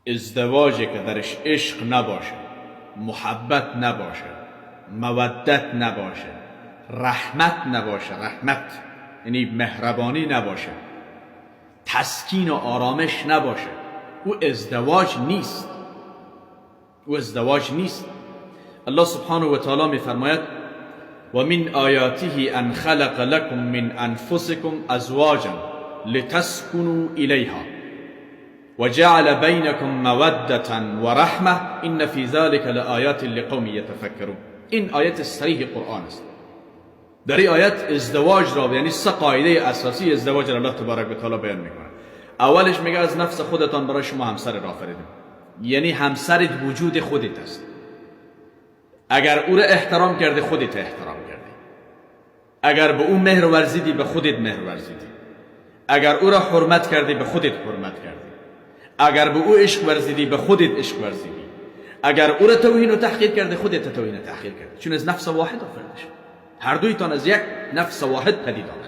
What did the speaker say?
ازدواجی که درش عشق نباشه، محبت نباشه، مودت نباشه، رحمت نباشه، رحمت یعنی مهربانی نباشه، تسکین و آرامش نباشه، او ازدواج نیست. او ازدواج نیست. الله سبحانه و تعالی می فرماید و من آیاته ان خلق لكم من انفسكم ازواجا لتسكنوا الیها و جعل بینکم مودة و رحمه ان فی ذلك لآیات لقوم یتفکرون. این آیت صریح قرآن است. در این آیت ازدواج را، یعنی سه قاعده اساسی ازدواج را الله تبارک و تعالی بیان میکنه. اولش میگه از نفس خودتان برای شما همسر را آفریدم، یعنی همسرت وجود خودت است. اگر او را احترام کرده خودت احترام کردی، اگر به او مهر ورزیدی به خودت مهر ورزیدی، اگر او را حرمت کردی به خودت حرمت کردی، اگر به او عشق ورزیدی به خودت عشق ورزیدی، اگر او را توهین و تحقیر کرده خودت توهین و تحقیر کردی، چون از نفس واحد آفریده شد. هر دویتان از یک نفس واحد پدید آمد.